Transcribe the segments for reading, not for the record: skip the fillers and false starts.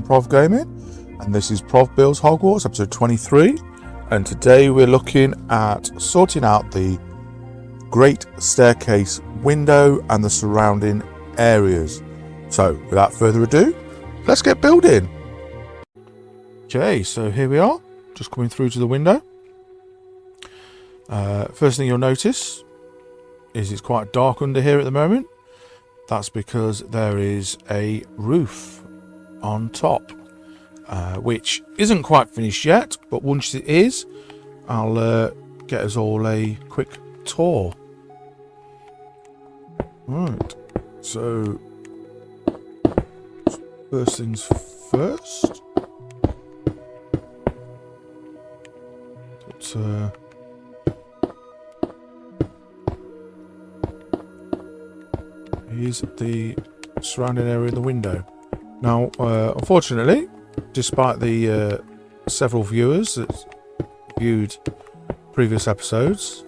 Prov Gaming, and this is Prov Builds Hogwarts, episode 23. And today we're looking at sorting out the great staircase window and the surrounding areas. So without further ado, let's get building. Okay, so here we are, just coming through to the window. First thing you'll notice is it's quite dark under here at the moment. That's because there is a roof on top, which isn't quite finished yet, but once it is, I'll get us all a quick tour. Right, so first things first. Here's the surrounding area of the window. Now, unfortunately, despite the several viewers that viewed previous episodes,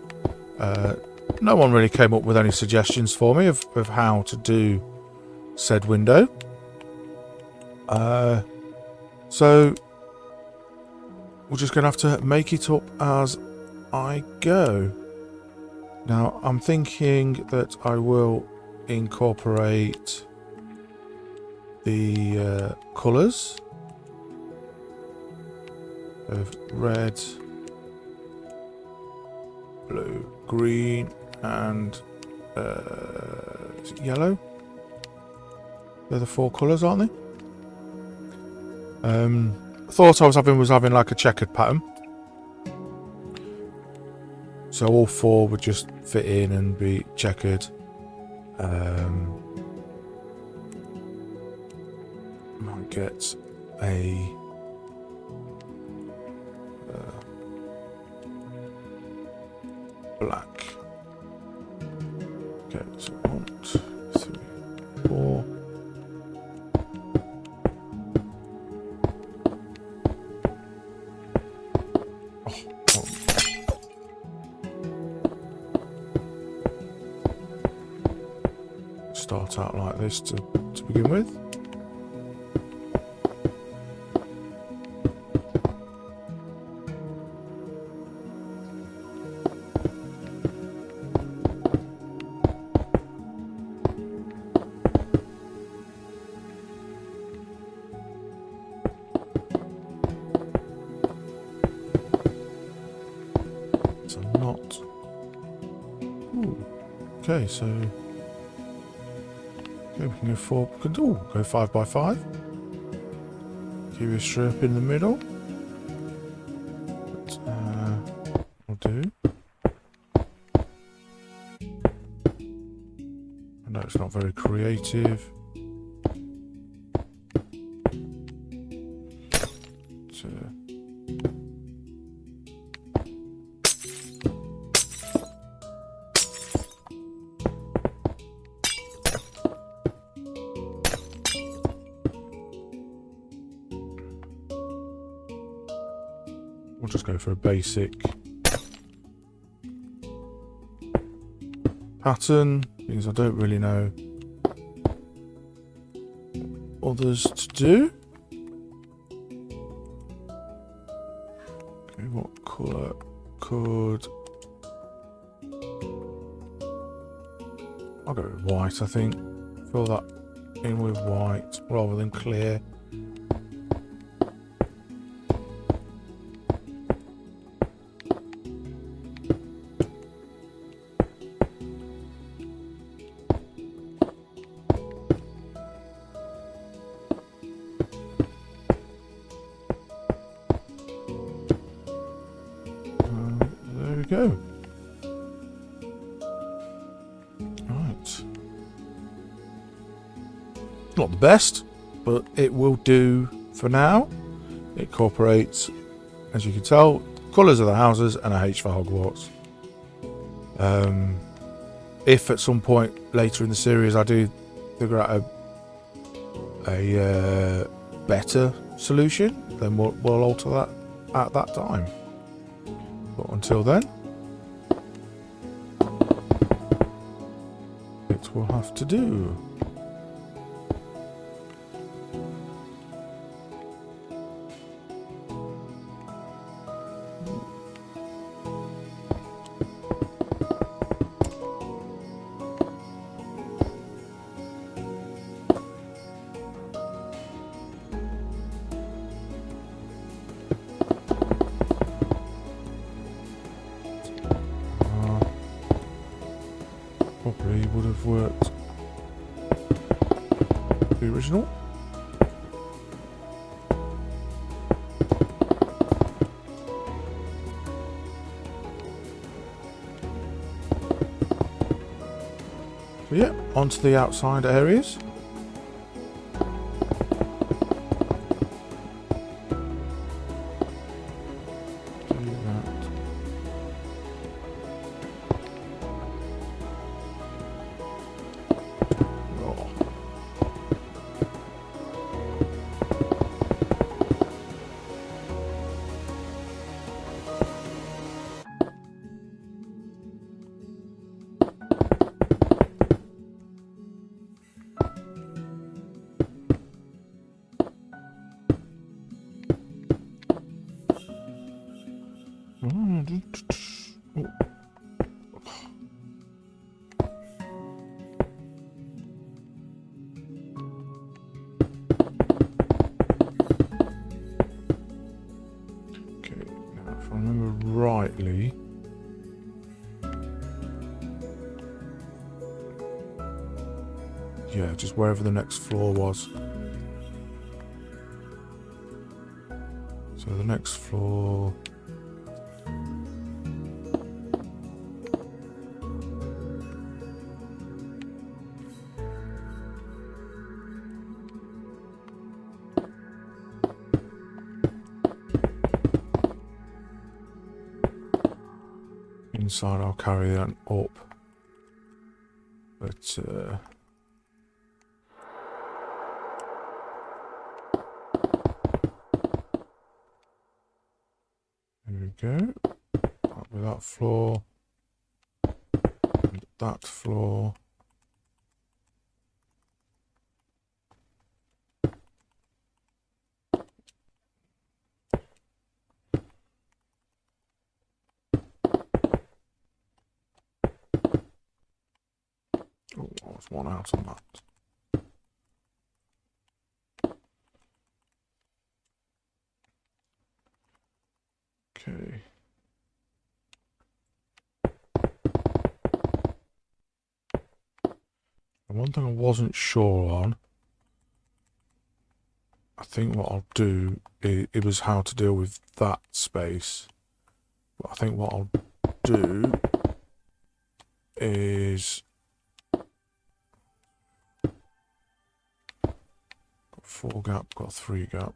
no one really came up with any suggestions for me of how to do said window. So we're just going to have to make it up as I go. Now, I'm thinking that I will incorporate the colours of red, blue, green, and is it yellow? They're the four colours, aren't they? Thought I was having like a checkered pattern, so all four would just fit in and be checkered. Might get a black. Okay, so 1, 2, 3, 4. Start out like this to begin with. So not. Ooh. Okay, so. Okay, we can go 4. We can go 5 by 5. Keep a strip in the middle. But, will do. I know it's not very creative. So, we'll just go for a basic pattern because I don't really know others to do. Okay, what colour could... I'll go with white, I think. Fill that in with white rather than clear. Go. Right. Not the best, but it will do for now. It incorporates, as you can tell, colours of the houses and a H for Hogwarts. If at some point later in the series I do figure out a better solution, then we'll alter that at that time. But until then, it will have to do. original. So yeah, onto the outside areas. If I remember rightly, yeah, just wherever the next floor was. So the next floor. Inside I'll carry that up, but there we go. Up with that floor, and that floor. Oh, I was one out on that. Okay. And one thing I wasn't sure on, I think what I'll do, it was how to deal with that space. But I think what I'll do is got 4 gap, got 3 gap.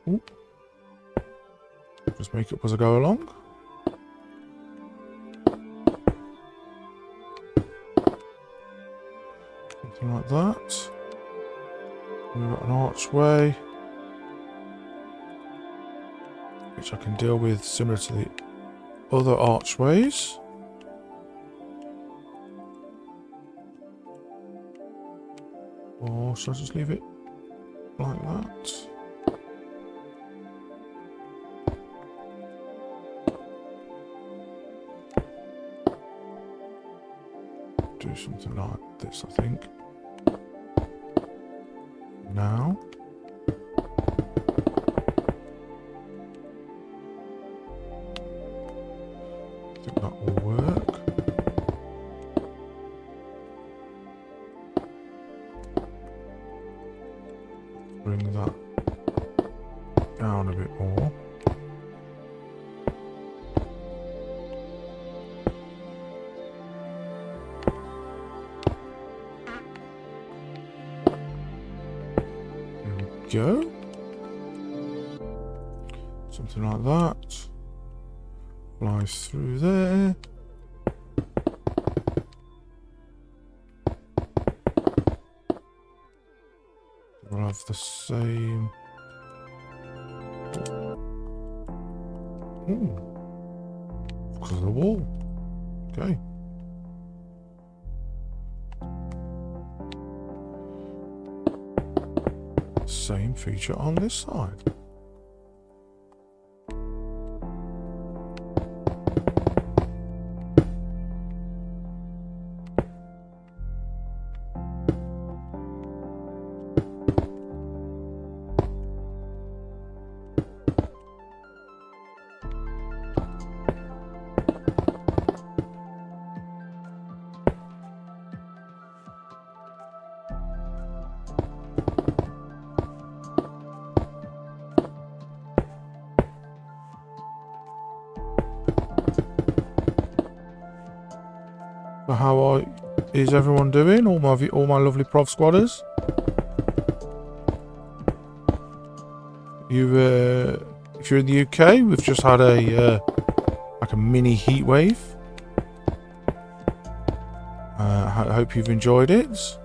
Ooh. Just make it up as I go along. Something like that. We've got an archway, which I can deal with similar to the other archways. Or should I just leave it like that? Do something like this, I think. Now. I think that will work. Bring that down a bit more. Go. Something like that. Flies through there. We'll have the same. Ooh. Because of the wall. Okay. Same feature on this side. Is everyone doing? All my lovely Prov squatters. If you're in the UK, we've just had a like a mini heat wave. I hope you've enjoyed it.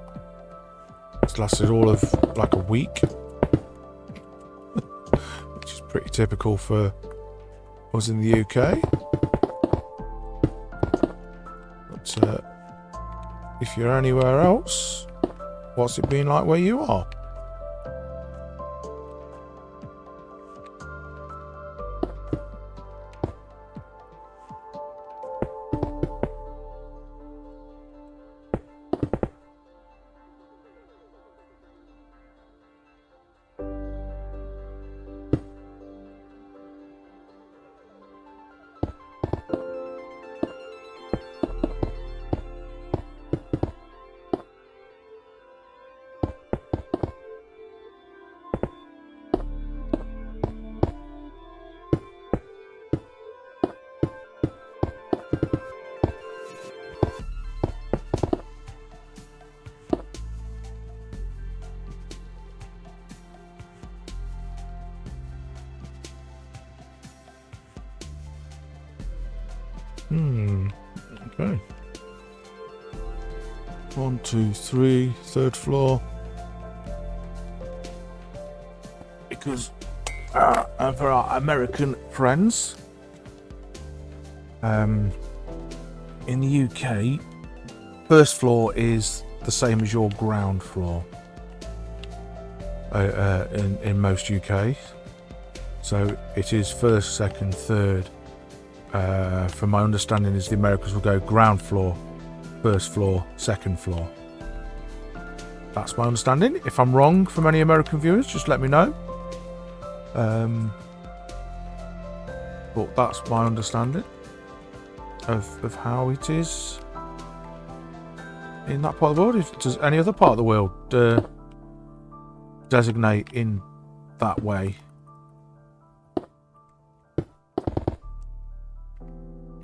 It's lasted all of like a week, which is pretty typical for us in the UK. But if you're anywhere else, what's it been like where you are? Okay. 1, 2, 3, third floor. Because for our American friends, in the UK, first floor is the same as your ground floor in most UK. So it is first, second, third. From my understanding is the Americans will go ground floor, first floor, second floor. That's my understanding. If I'm wrong from any American viewers, just let me know. But that's my understanding of how it is in that part of the world. Does any other part of the world designate in that way?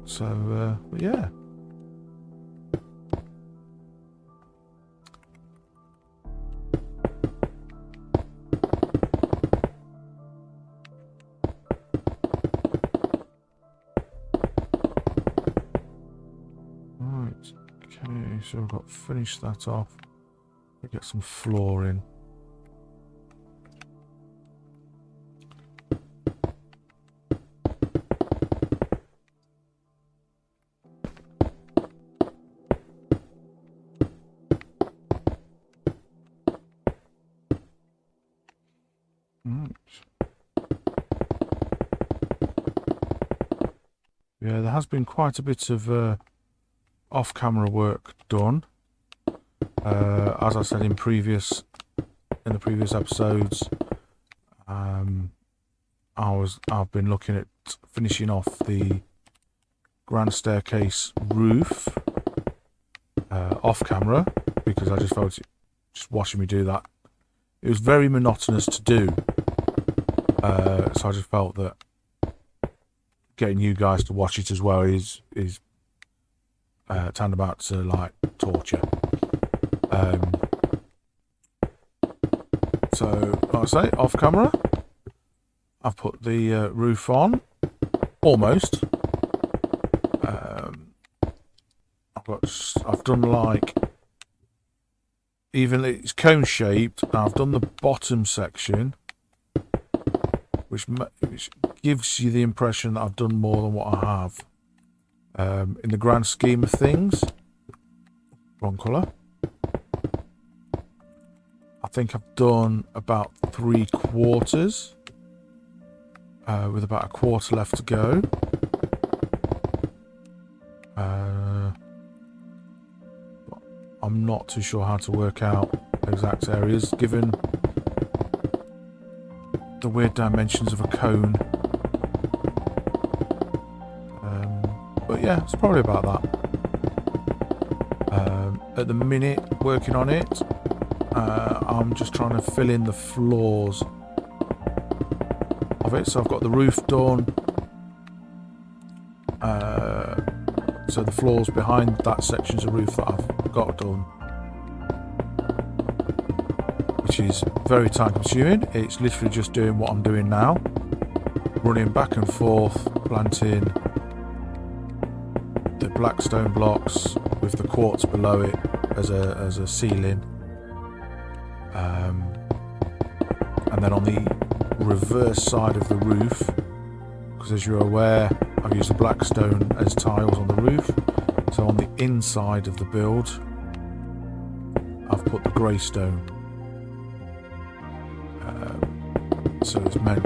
So, yeah. Right, okay, so I've got to finish that off. Get some flooring. Yeah, there has been quite a bit of off-camera work done. As I said in the previous episodes, I've been looking at finishing off the grand staircase roof off-camera because I just felt just watching me do that, it was very monotonous to do. So I just felt that getting you guys to watch it as well is tantamount to like torture. So like I say, off camera, I've put the roof on almost. I've done like, even it's cone shaped. I've done the bottom section, which gives you the impression that I've done more than what I have. In the grand scheme of things, wrong colour. I think I've done about 3/4, with about a quarter left to go. I'm not too sure how to work out exact areas given the weird dimensions of a cone. But yeah, it's probably about that. At the minute, working on it, I'm just trying to fill in the floors of it. So I've got the roof done. So the floors behind that section's of roof that I've got done, which is very time consuming. It's literally just doing what I'm doing now, running back and forth, planting the black stone blocks with the quartz below it as a ceiling, and then on the reverse side of the roof, because as you're aware, I've used the black stone as tiles on the roof, so on the inside of the build I've put the grey stone. So it's meant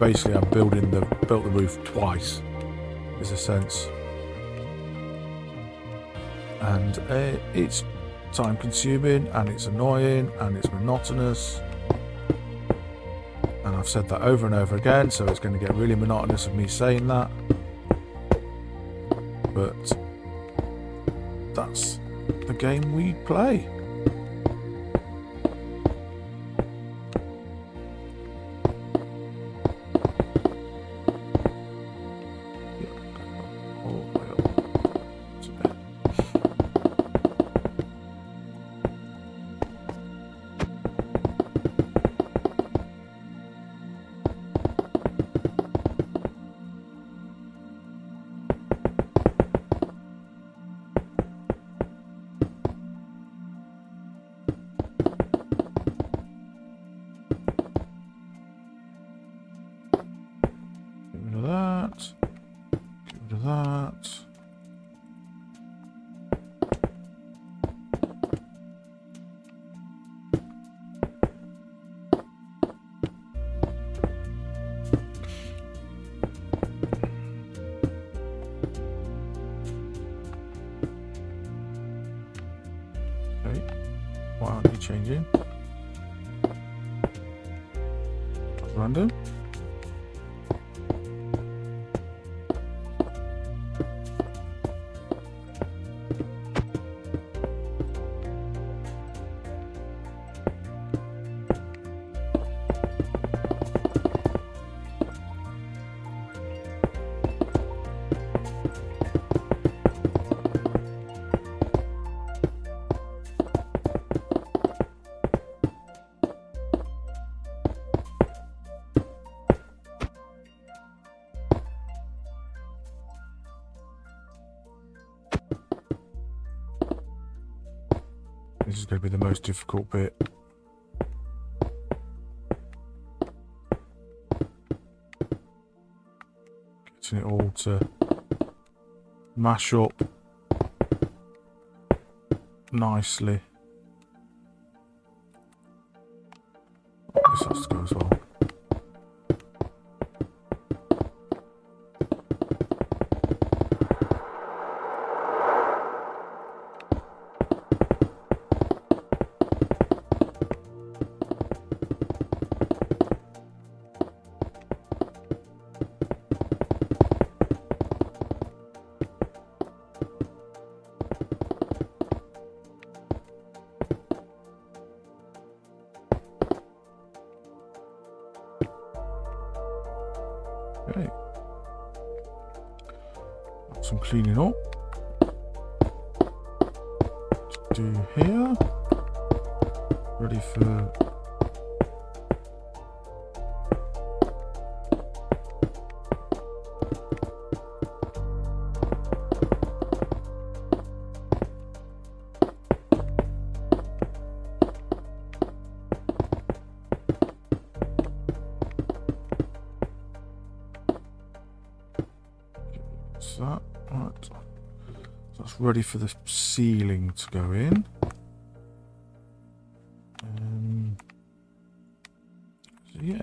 basically I'm built the roof twice, is a sense, and it's time consuming and it's annoying and it's monotonous, and I've said that over and over again, so it's going to get really monotonous of me saying that, but that's the game we play. Why aren't you changing? That's random. This is going to be the most difficult bit. Getting it all to mash up nicely. This has to go as well. Okay. Some cleaning up to do here. Ready for that. Right. So that's ready for the ceiling to go in. So yeah,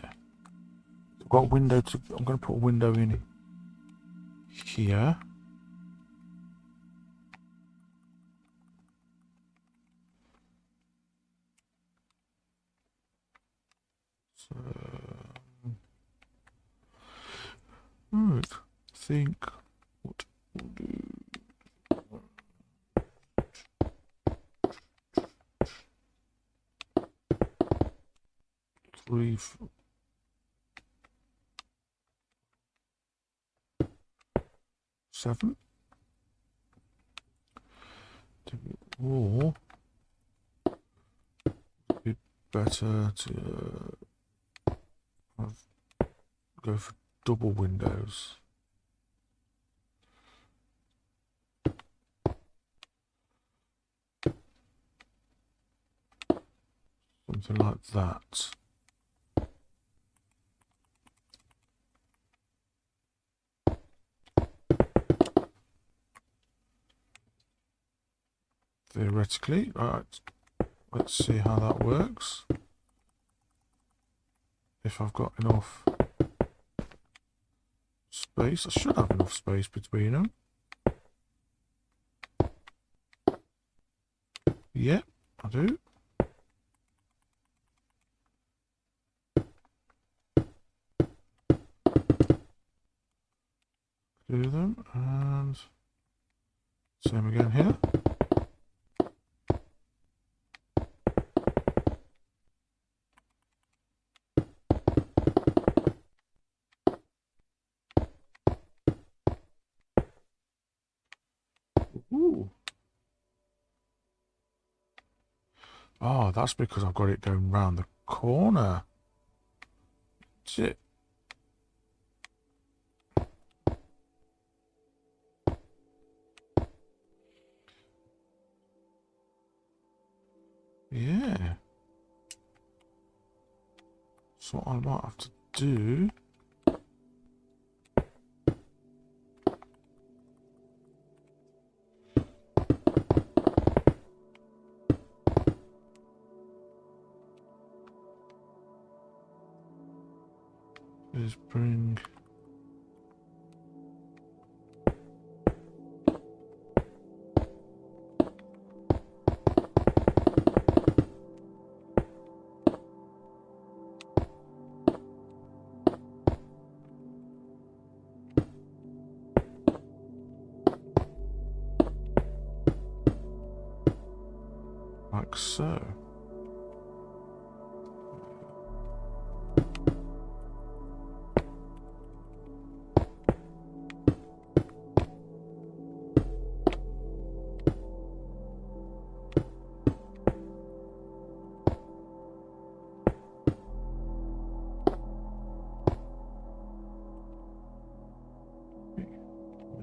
I've got a window to. I'm going to put a window in here. So, right. I think what we'll do. Three, 7. Or it'd be better to go for double windows. Something like that. Theoretically, right, let's see how that works. If I've got enough space, I should have enough space between them. Yeah, I do. Do them, and same again here. Ooh. Oh, that's because I've got it going round the corner. That's it. Yeah. So what I might have to do is bring like so.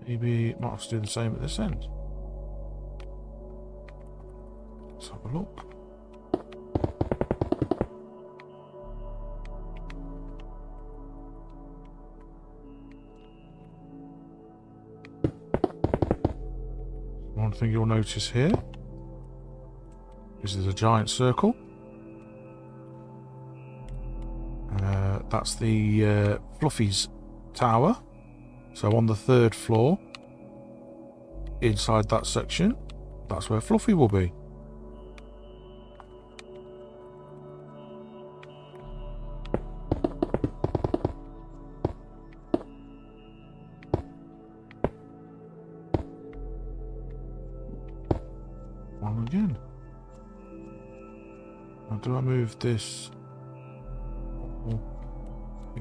Maybe might have to do the same at this end. Let's have a look. One thing you'll notice here is there's a giant circle. That's the Fluffy's tower. So on the 3rd floor, inside that section, that's where Fluffy will be. One again. Now do I move this?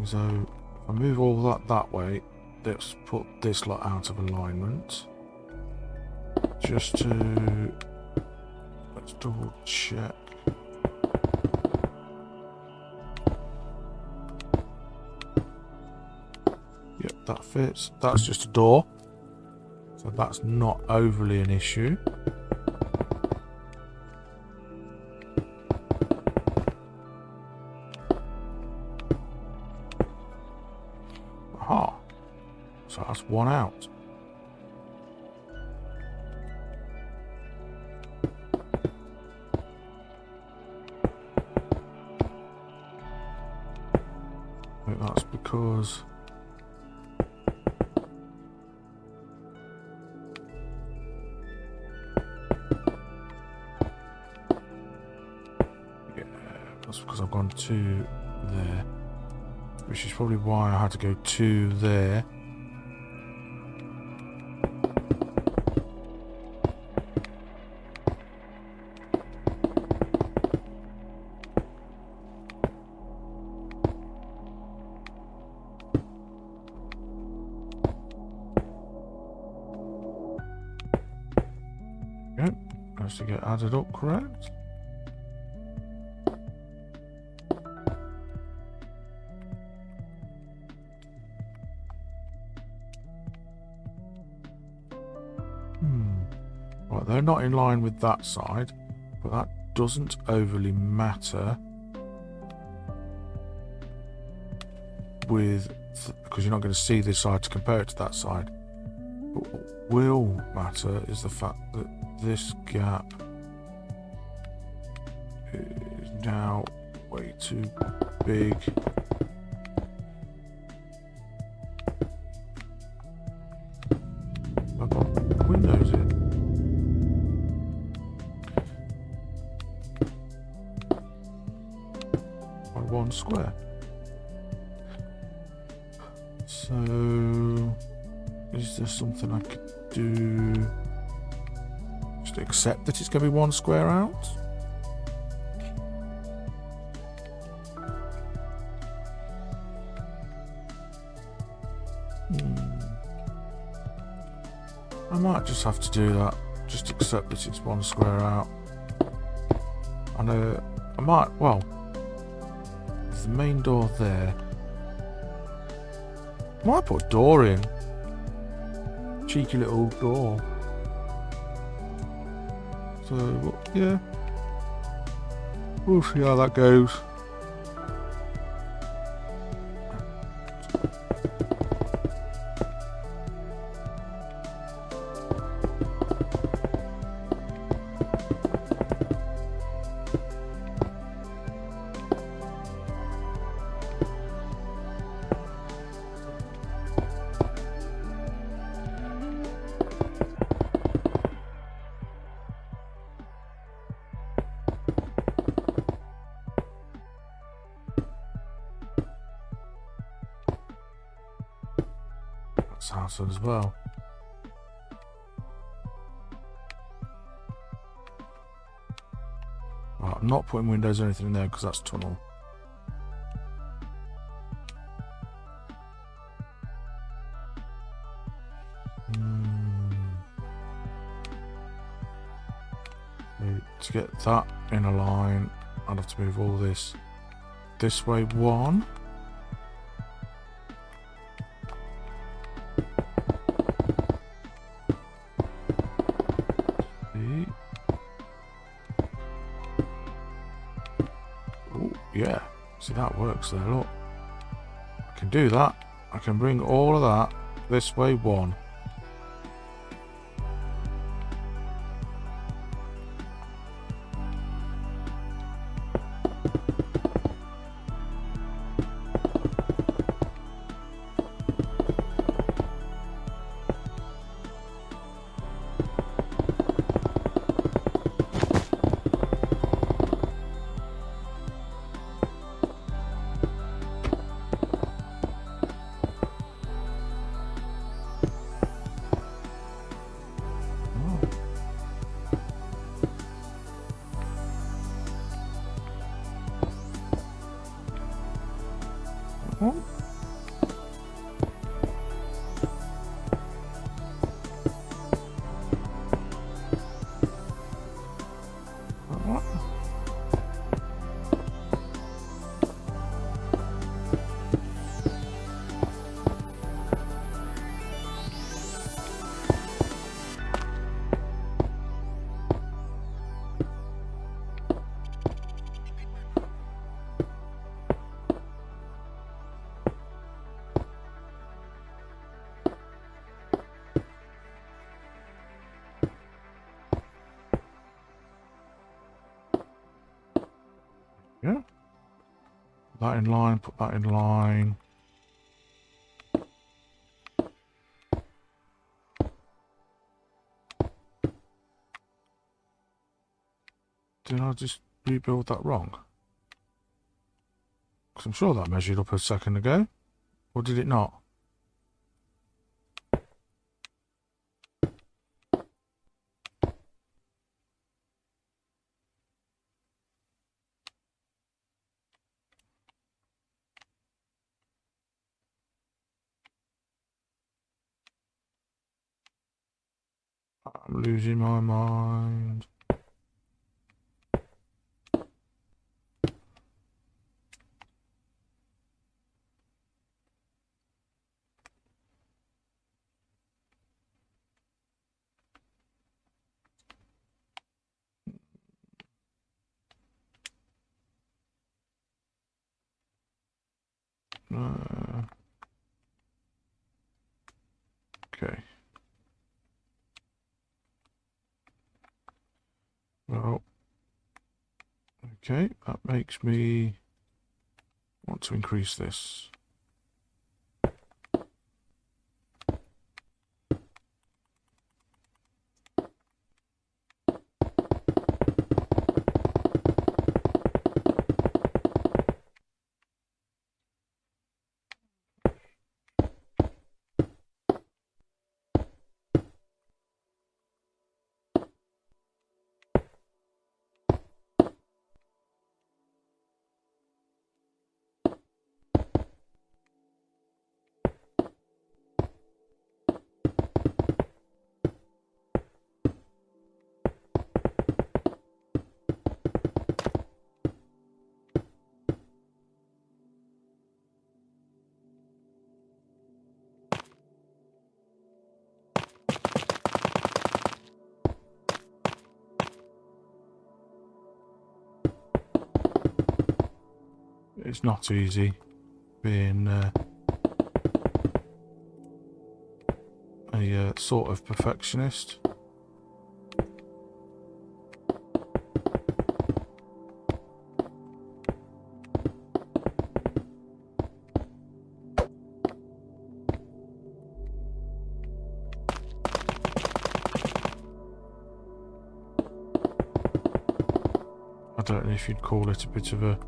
So if I move all that way, let's put this lot out of alignment. Just to, let's double check. Yep, that fits. That's just a door, so that's not overly an issue. Aha, so that's one out. I think that's because I've gone 2 there, which is probably why I had to go 2 there. There we go. managed to get added up correct. Right, they're not in line with that side, but that doesn't overly matter because you're not going to see this side to compare it to that side. But what will matter is the fact that this gap is now way too big. I've got windows in. By 1 square. So, is there something I could do? Just accept that it's going to be 1 square out? I might just have to do that. Just accept that it's 1 square out. I know I might, well, there's the main door there. I might put a door in. Cheeky little door. So, yeah. We'll see how that goes. House as well. Right, I'm not putting windows or anything in there because that's tunnel. To get that in a line, I'd have to move all this way 1. Yeah, see that works there, look. I can do that. I can bring all of that this way 1. Yeah. Put that in line, put that in line. Did I just rebuild that wrong? Because I'm sure that measured up a second ago. Or did it not? I'm losing my mind. Okay. Well, okay, that makes me want to increase this. It's not easy being a sort of perfectionist. I don't know if you'd call it a bit of a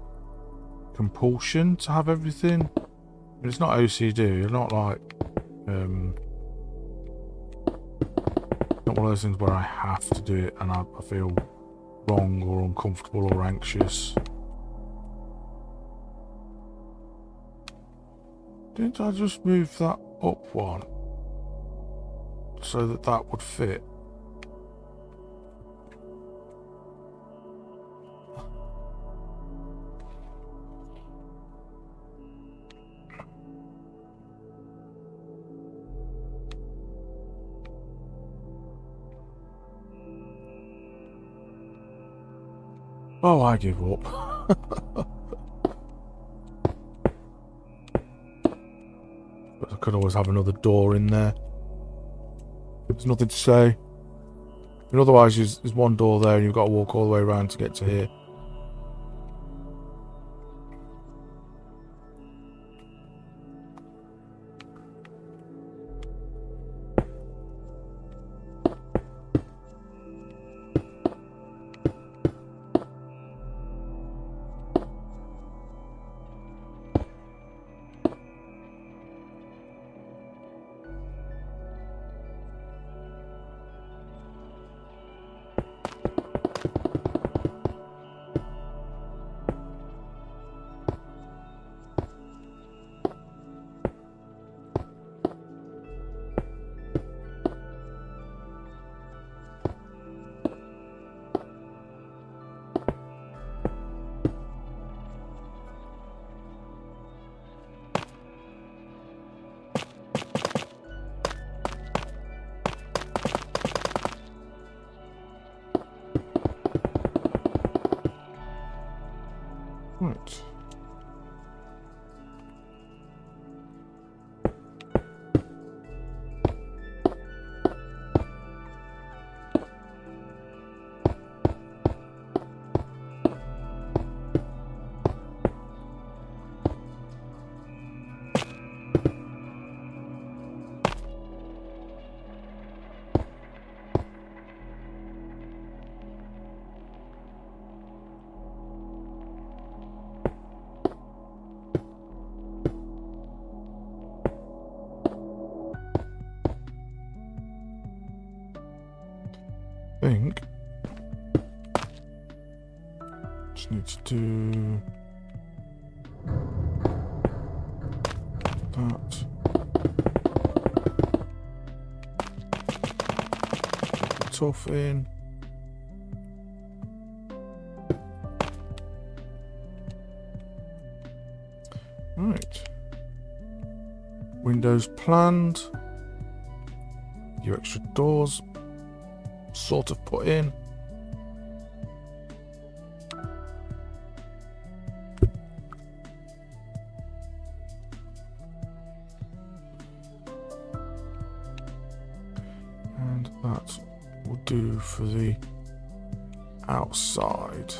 compulsion to have everything. But it's not OCD. You're not like not one of those things where I have to do it and I feel wrong or uncomfortable or anxious. Didn't I just move that up one so that that would fit? Oh, I give up. But I could always have another door in there. There's nothing to say. But otherwise, there's one door there and you've got to walk all the way around to get to here. Right. Think just need to do that. Tough in. Right. Windows planned. Your extra doors sort of put in. That will do for the outside.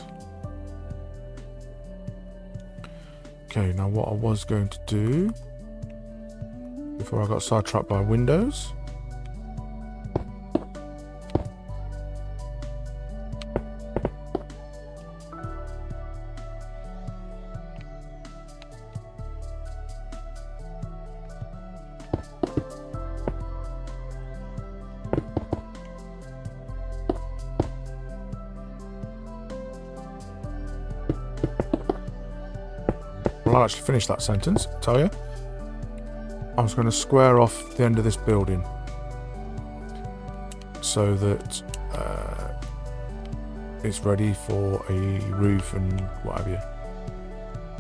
Okay, now what I was going to do before I got sidetracked by windows. Well, I'll actually finish that sentence, I'll tell you. I was going to square off the end of this building so that it's ready for a roof and what have you.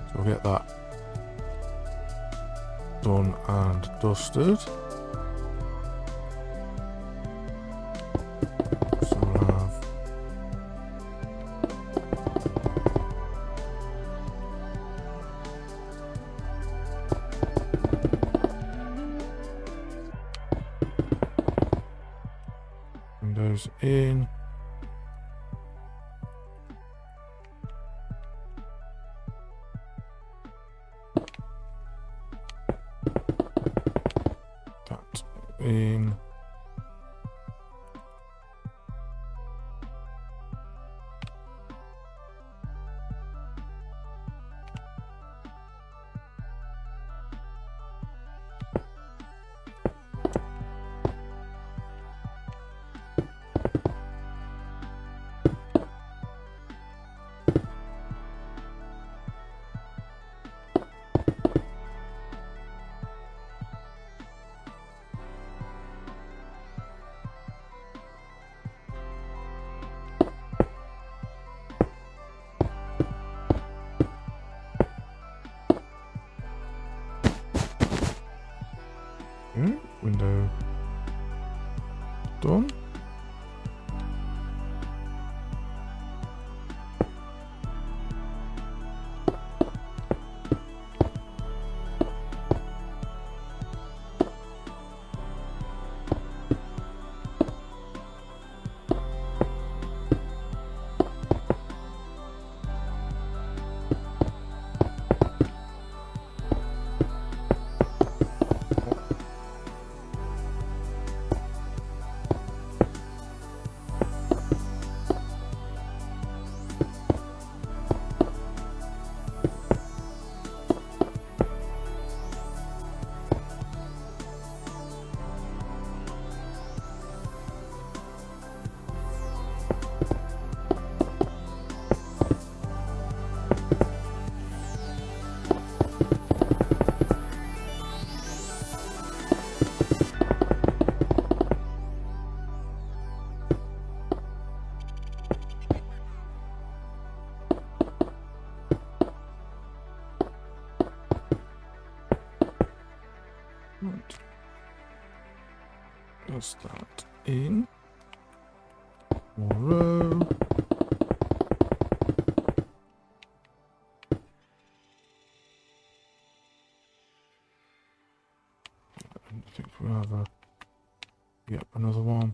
So we'll get that done and dusted. So we'll have windows in. That in. Window done. Right. Plus that in. More row. I think we'll have a, yep, another one.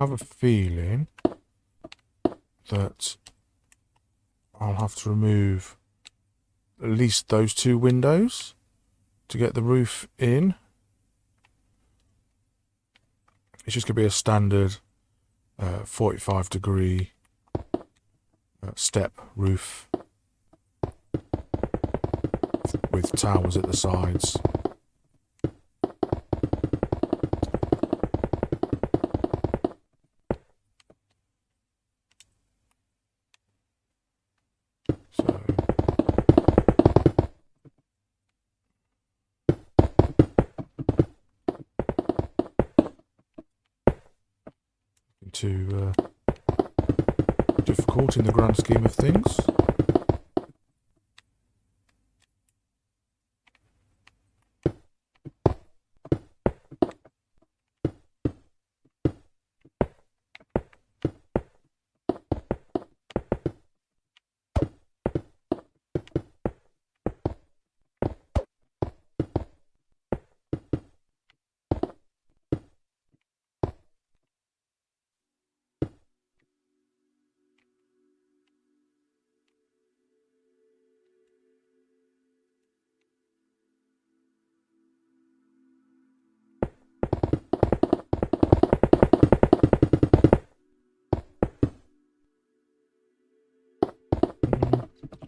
I have a feeling that I'll have to remove at least those two windows to get the roof in. it's just going to be a standard 45-degree step roof with towers at the sides. So too difficult in the grand scheme of things.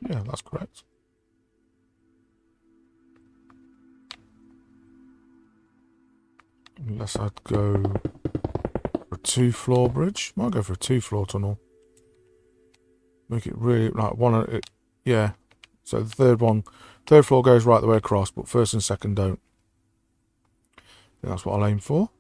Yeah, that's correct. Unless I'd go for a 2-floor bridge. Might go for a 2-floor tunnel. Make it really like one. Yeah. So the third floor goes right the way across, but first and second don't. I think that's what I'll aim for.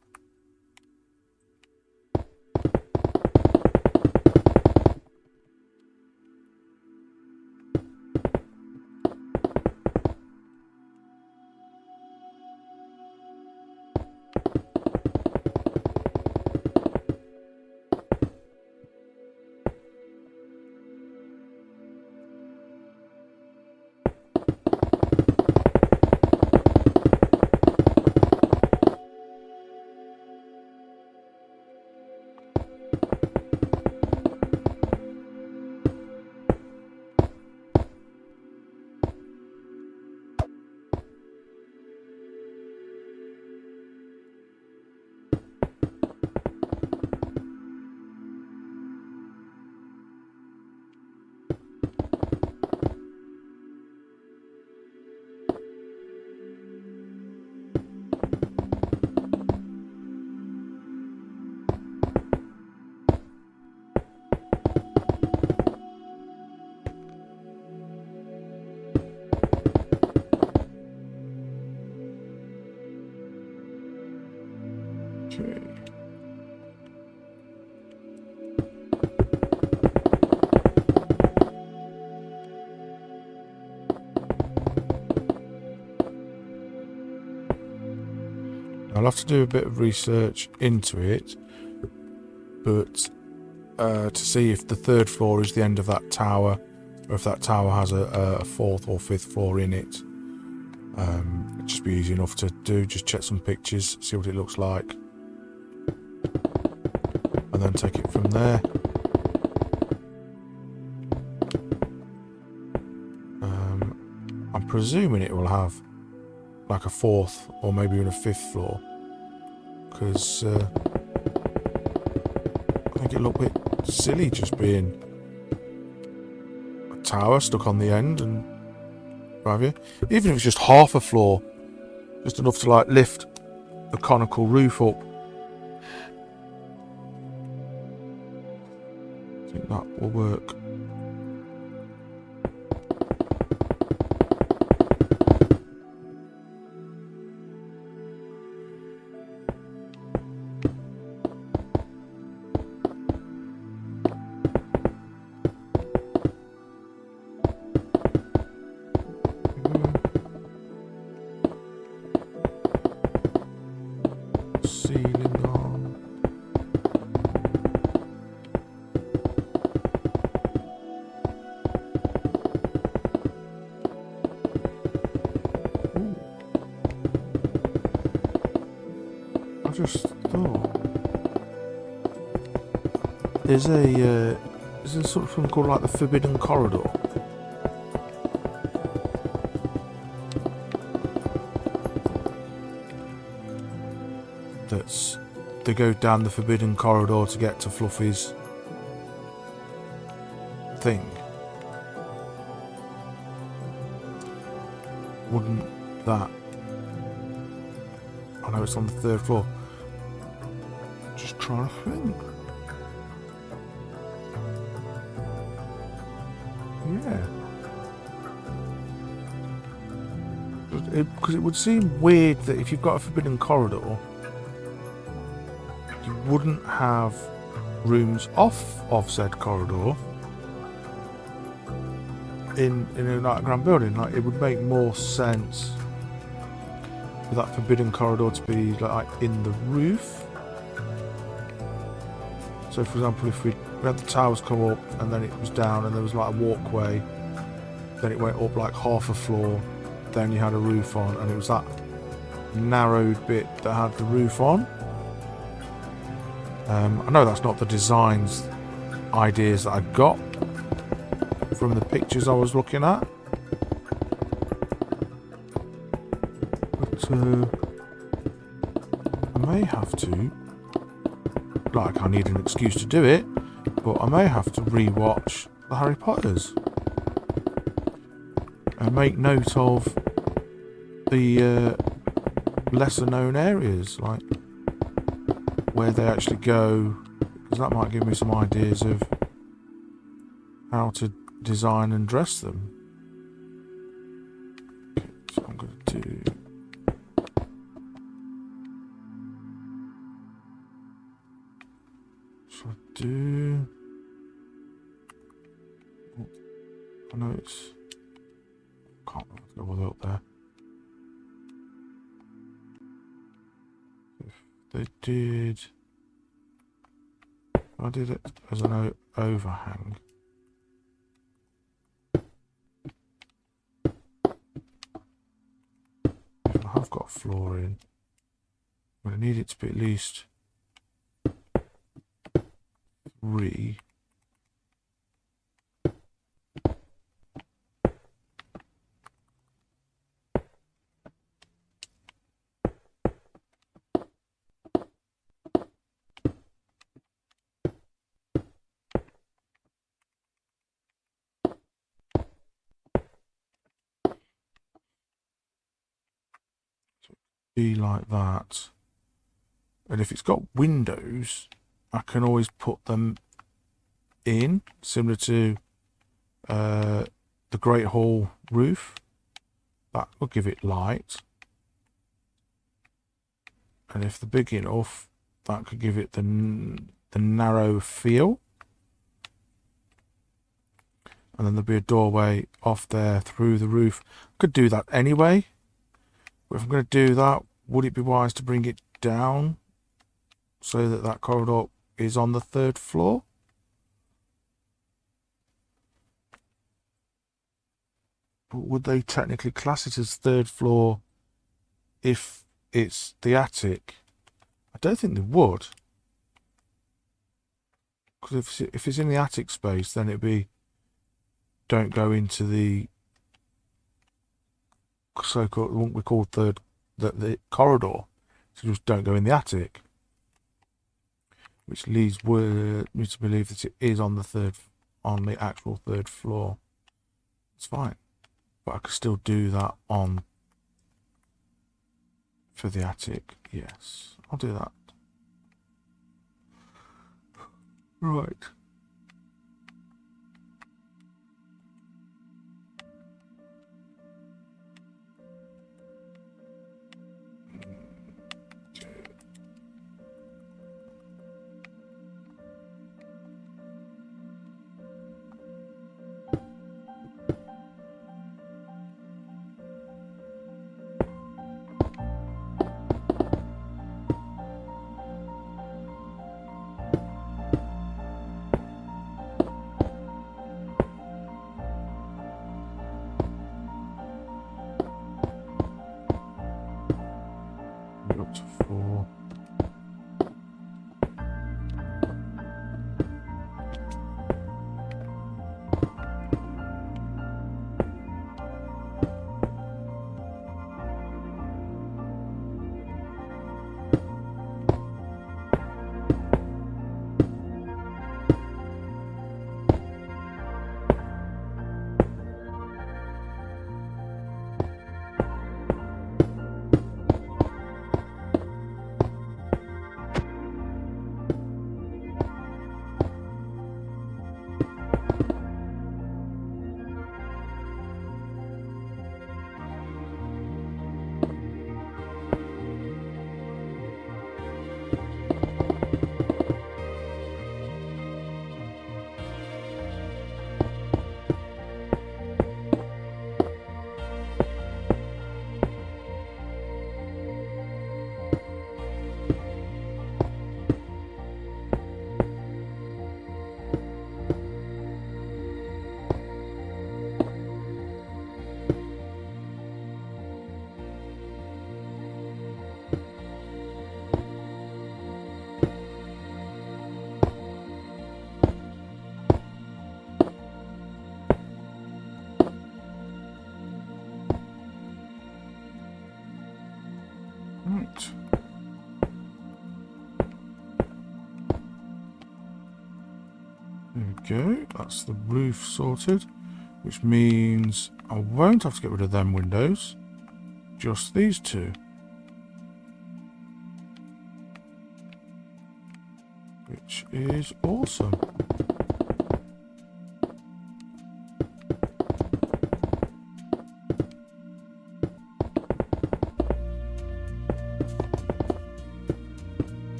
Okay. I'll have to do a bit of research into it, but to see if the third floor is the end of that tower, or if that tower has a fourth or fifth floor in it. It'd just be easy enough to do. Just check some pictures, see what it looks like, and then take it from there. I'm presuming it will have like a fourth or maybe even a fifth floor, because I think it looked a bit silly just being a tower stuck on the end and what have you. Even if it's just half a floor, just enough to like lift the conical roof up. I think that will work. Ceiling on. Ooh. I just thought there's a sort of thing called like the Forbidden Corridor. That's they go down the forbidden corridor to get to Fluffy's thing. Wouldn't that... I know it's on the 3rd floor. Just trying to think. Yeah. Because it would seem weird that if you've got a forbidden corridor, you wouldn't have rooms off of said corridor in a like grand building. Like, it would make more sense for that forbidden corridor to be like in the roof. So for example, if we had the towers come up and then it was down and there was like a walkway, then it went up like half a floor, then you had a roof on, and it was that narrowed bit that had the roof on. I know that's not the designs ideas that I got from the pictures I was looking at, but I may have to, like, I need an excuse to do it, but I may have to re-watch the Harry Potters and make note of the lesser known areas, like where they actually go, because that might give me some ideas of how to design and dress them. Okay, so I'm going to do... So I do... Oh, I know it's... Can't go all the way up there. If they did... I did it as an overhang. If I have got flooring, I'm going to need it to be at least 3. Be like that, and if it's got windows, I can always put them in, similar to the Great Hall roof. That will give it light, and if they're big enough, that could give it the narrow feel. And then there'll be a doorway off there through the roof. Could do that anyway. But if I'm going to do that, would it be wise to bring it down so that that corridor is on the 3rd floor? But would they technically class it as 3rd floor if it's the attic? I don't think they would. Because if it's in the attic space, then it'd be don't go into the so-called, what we call the corridor, so just don't go in the attic, which leads me to believe that it is on the actual 3rd floor. It's fine, but I could still do that on for the attic. Yes, I'll do that. Right. Up to 4. Right. There we go. That's the roof sorted, which means I won't have to get rid of them windows. Just these two. Which is awesome.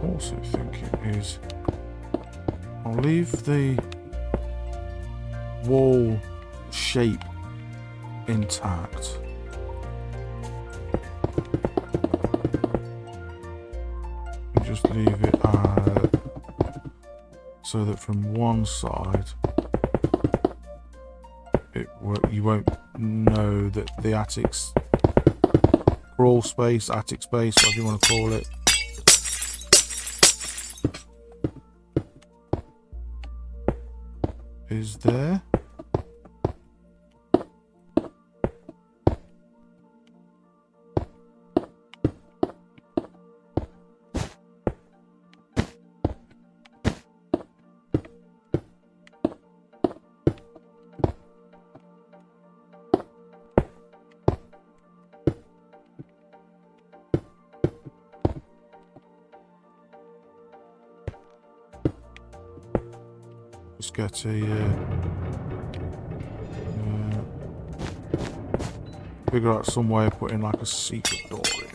Also thinking is I'll leave the wall shape intact. And just leave it so that from one side you won't know that the attic's crawl space, attic space, whatever you want to call it, is there. Just get a figure out some way of putting like a secret door in.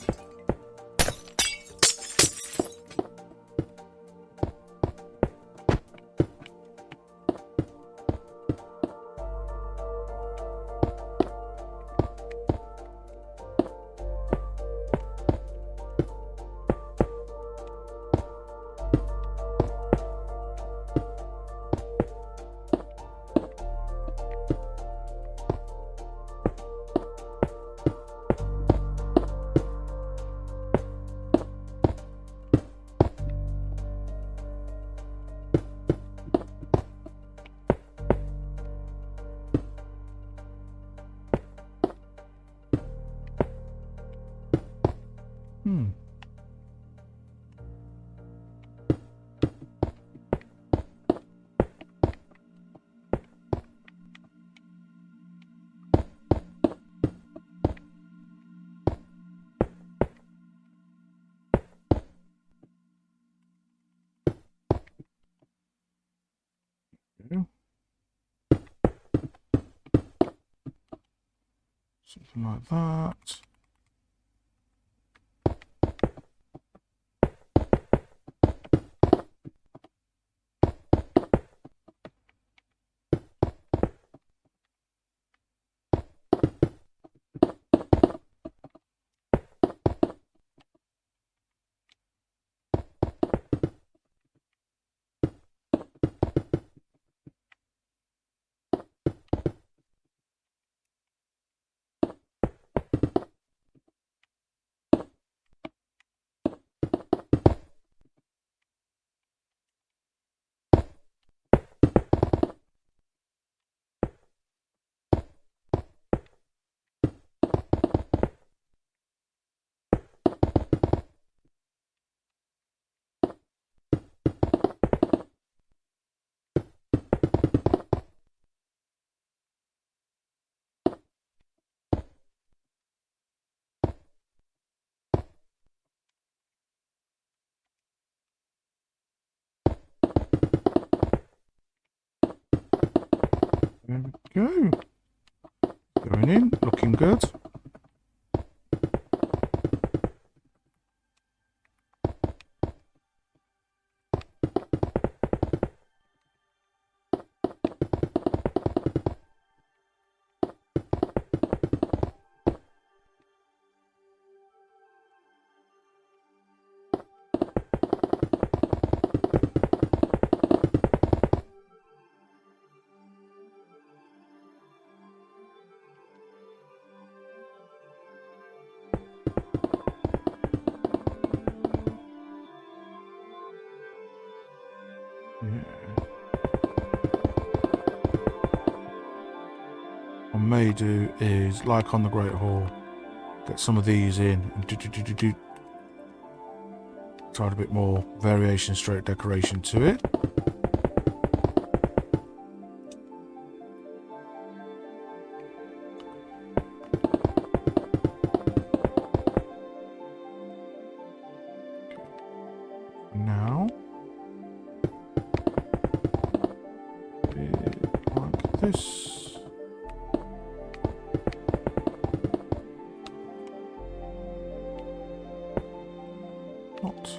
Something like that. There we go. Going in, looking good. I may do is, like on the Great Hall, get some of these in and try a bit more variation, straight decoration to it. Now, like this. Not.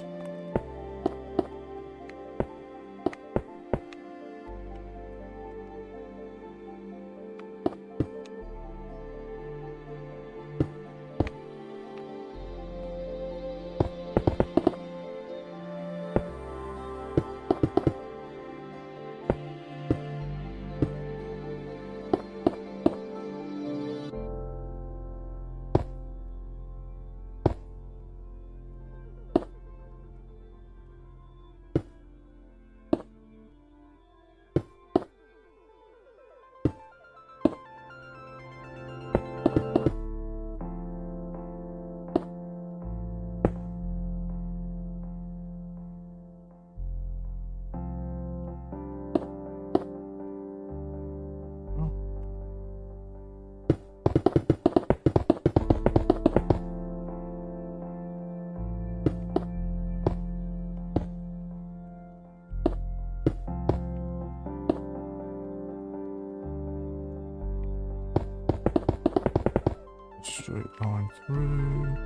Straight line through.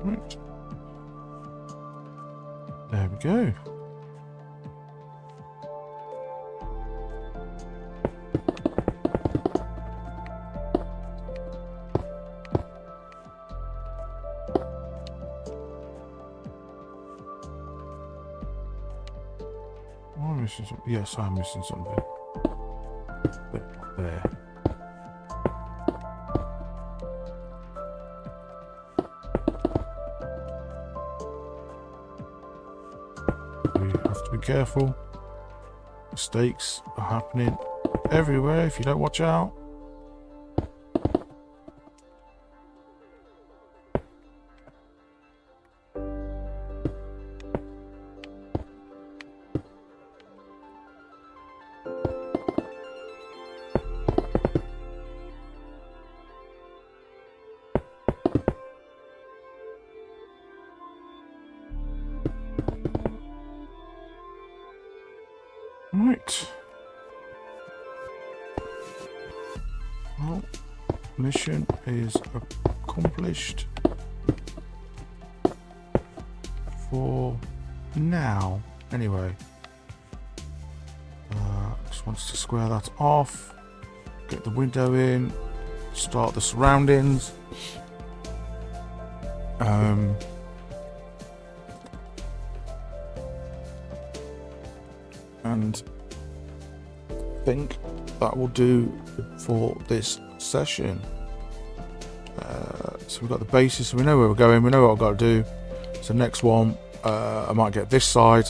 Right. There we go. Am I missing something? Yes, I'm missing something. There. We have to be careful. Mistakes are happening everywhere if you don't watch out. Right. Well, mission is accomplished for now. Anyway, just wants to square that off, get the window in, start the surroundings. And I think that will do for this session. So we've got the basis, so we know where we're going, we know what I've got to do. So next one, I might get this side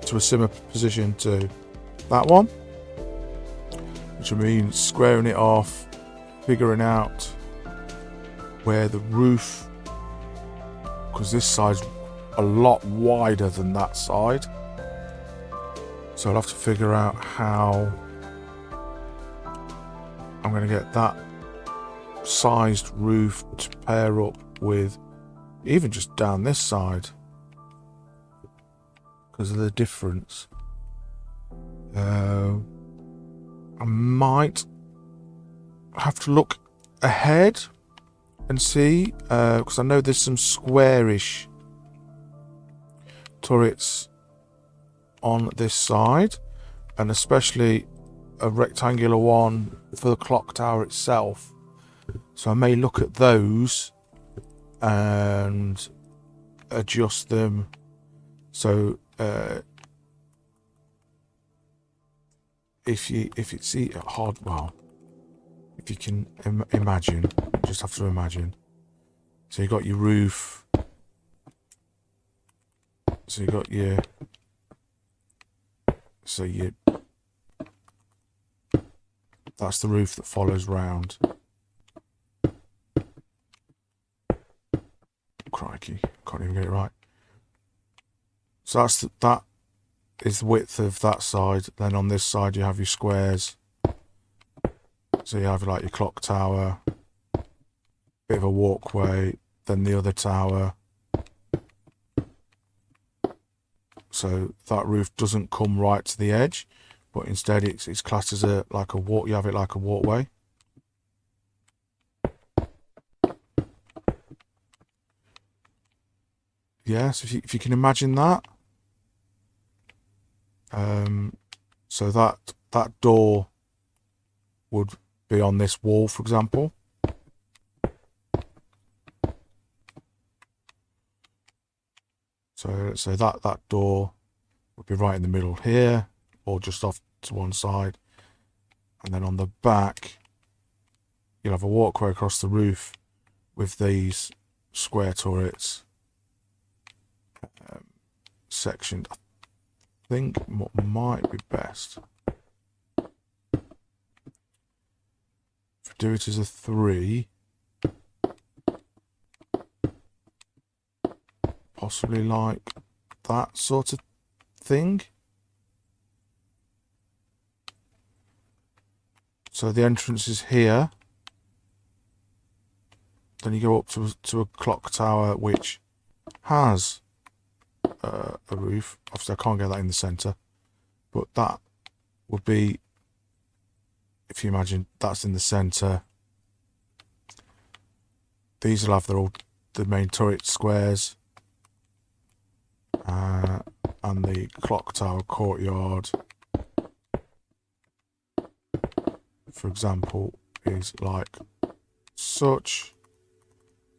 to a similar position to that one, which means squaring it off, figuring out where the roof, because this side's a lot wider than that side. So I'll have to figure out how I'm going to get that sized roof to pair up with even just down this side because of the difference. I might have to look ahead and see, because I know there's some squarish turrets on this side, and especially a rectangular one for the clock tower itself. So I may look at those and adjust them. So if it's hard, well, if you can imagine, just have to imagine. So you got your roof. So you got your. So you. That's the roof that follows round. Crikey, can't even get it right. So that is the width of that side. Then on this side you have your squares. So you have like your clock tower, bit of a walkway, then the other tower. So that roof doesn't come right to the edge, but instead it's classed as like a walk. You have it like a walkway. Yes, if you can imagine that. So that door would be on this wall, for example. So that door would be right in the middle here, or just off to one side. And then on the back, you'll have a walkway across the roof with these square turrets sectioned. I think what might be best, if we do it as a 3, possibly like that sort of thing. So the entrance is here. Then you go up to a clock tower which has a roof. Obviously I can't get that in the centre, but that would be, if you imagine that's in the centre, these will have the main turret squares, and the clock tower courtyard, for example, is like such.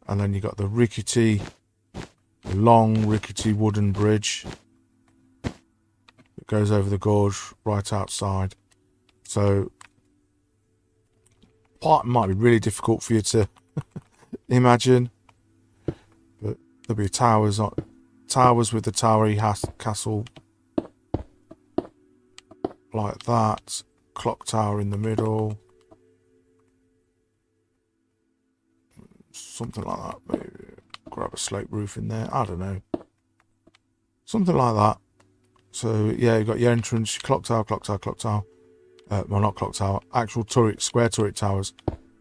And then you got the long rickety wooden bridge that goes over the gorge right outside. So part might be really difficult for you to imagine, but there'll be towers with the towery castle like that, clock tower in the middle, something like that. Maybe grab a slope roof in there, I don't know, something like that. So yeah, you've got your entrance, your clock tower, well, not clock tower, actual square turret towers.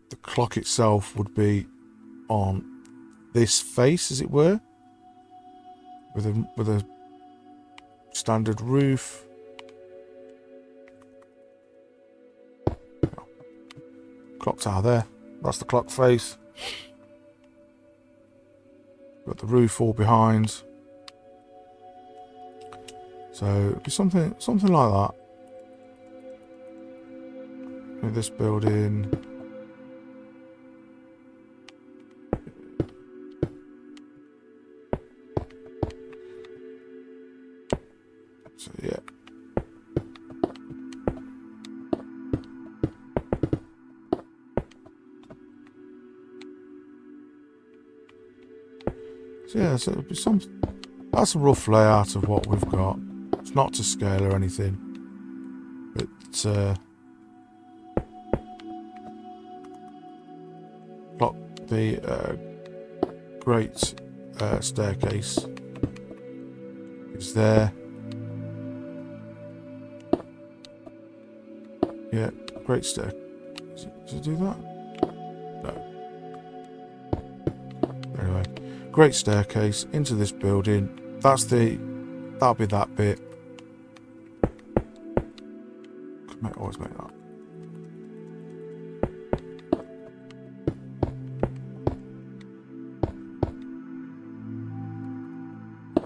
The clock itself would be on this face, as it were, with a standard roof. Clock tower there, that's the clock face. Got the roof all behind. So it'd be something like that. With this building. So yeah. So yeah, so it'd be that's a rough layout of what we've got. It's not to scale or anything, but the great staircase is there. Yeah, great stair. Does it do that? No. Anyway, great staircase into this building. That'll be that bit. Always make that.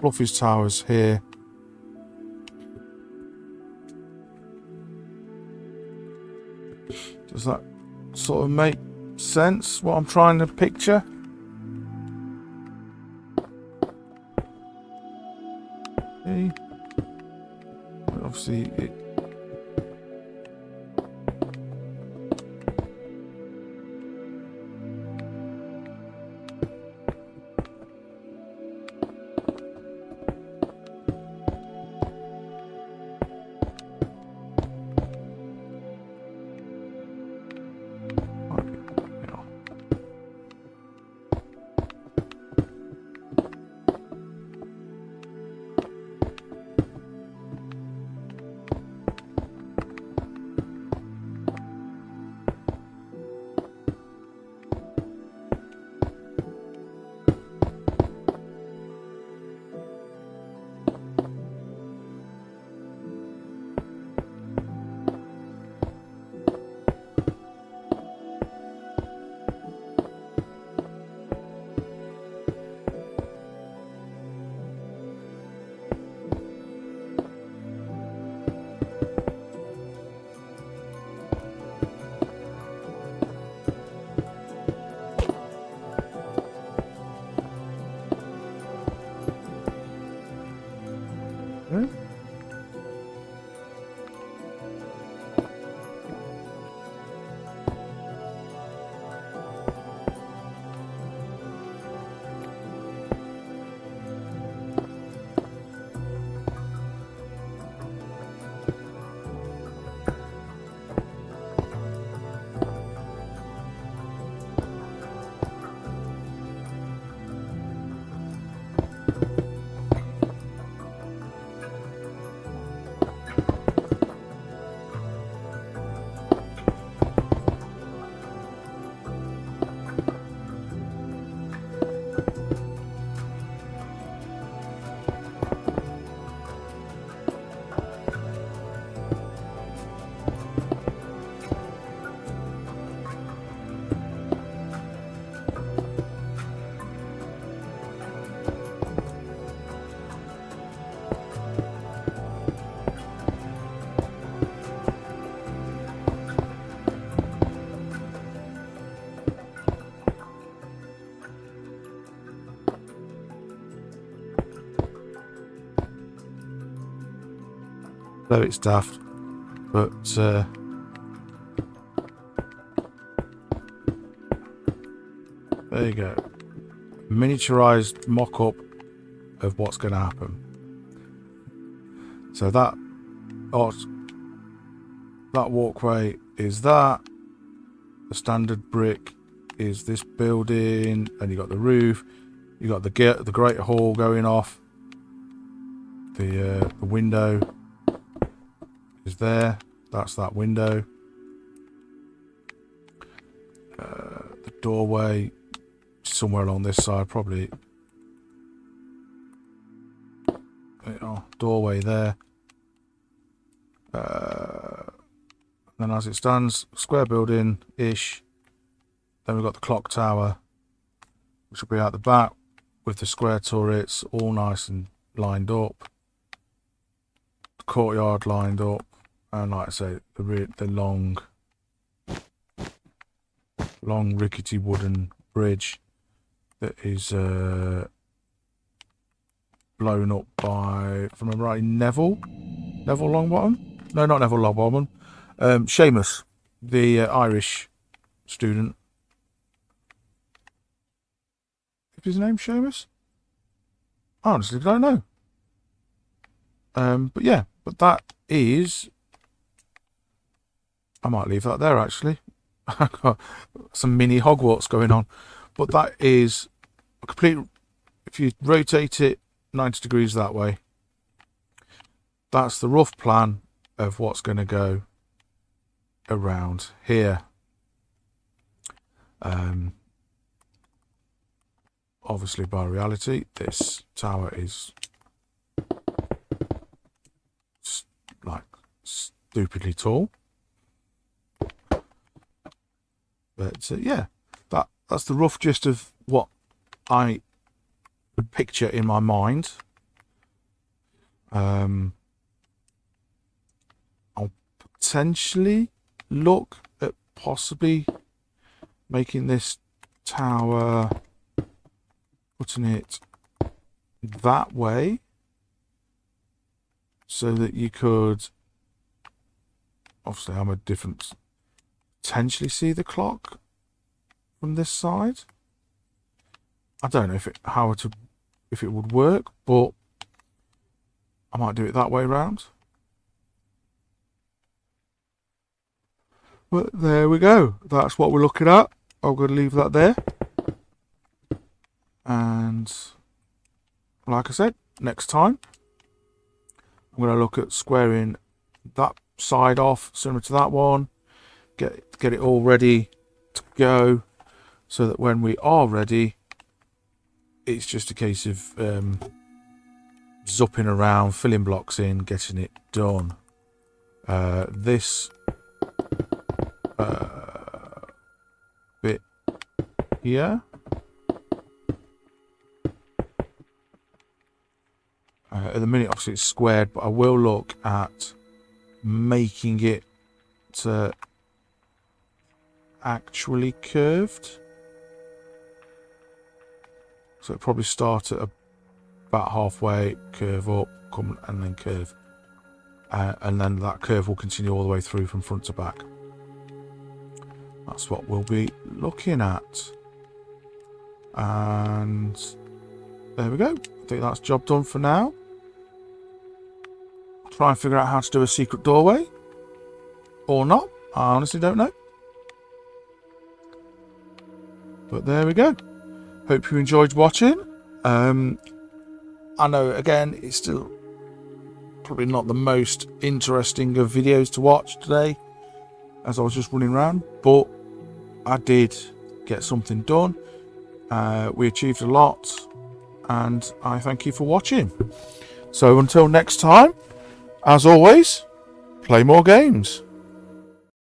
Fluffy's towers here. Does that sort of make sense, what I'm trying to picture? Okay. Obviously, it. Okay. Though it's daft, but there you go. Miniaturized mock-up of what's going to happen. So that walkway is that. The standard brick is this building, and you got the roof. You got the great hall going off. The window is there. That's that window. The doorway somewhere along this side, probably. Doorway there. Then as it stands, square building ish. Then we've got the clock tower, which will be out the back with the square turrets all nice and lined up. The courtyard lined up. And like I say, the long rickety wooden bridge that is blown up by, if I remember right, Neville Longbottom? No, not Neville Longbottom. Seamus, the Irish student. Is his name Seamus? I honestly don't know. But yeah, but that is... I might leave that there, actually. I've got some mini Hogwarts going on. But that is a complete... If you rotate it 90 degrees that way, that's the rough plan of what's going to go around here. Obviously, by reality, this tower is like stupidly tall. But yeah, that's the rough gist of what I picture in my mind. I'll potentially look at possibly making this tower, putting it that way, so that you could, obviously I'm a different, potentially see the clock from this side. I don't know if it would work, but I might do it that way round. But there we go. That's what we're looking at. I'm going to leave that there. And like I said, next time I'm going to look at squaring that side off similar to that one. Get it all ready to go, so that when we are ready, it's just a case of zupping around, filling blocks in, getting it done. This bit here, at the minute obviously it's squared, but I will look at making it actually curved. So it'll probably start at about halfway, curve up, come and then curve. And then that curve will continue all the way through from front to back. That's what we'll be looking at. And there we go. I think that's job done for now. I'll try and figure out how to do a secret doorway. Or not. I honestly don't know. But there we go. Hope you enjoyed watching. I know, again, it's still probably not the most interesting of videos to watch today, as I was just running around, but I did get something done. We achieved a lot, and I thank you for watching. So until next time, as always, play more games.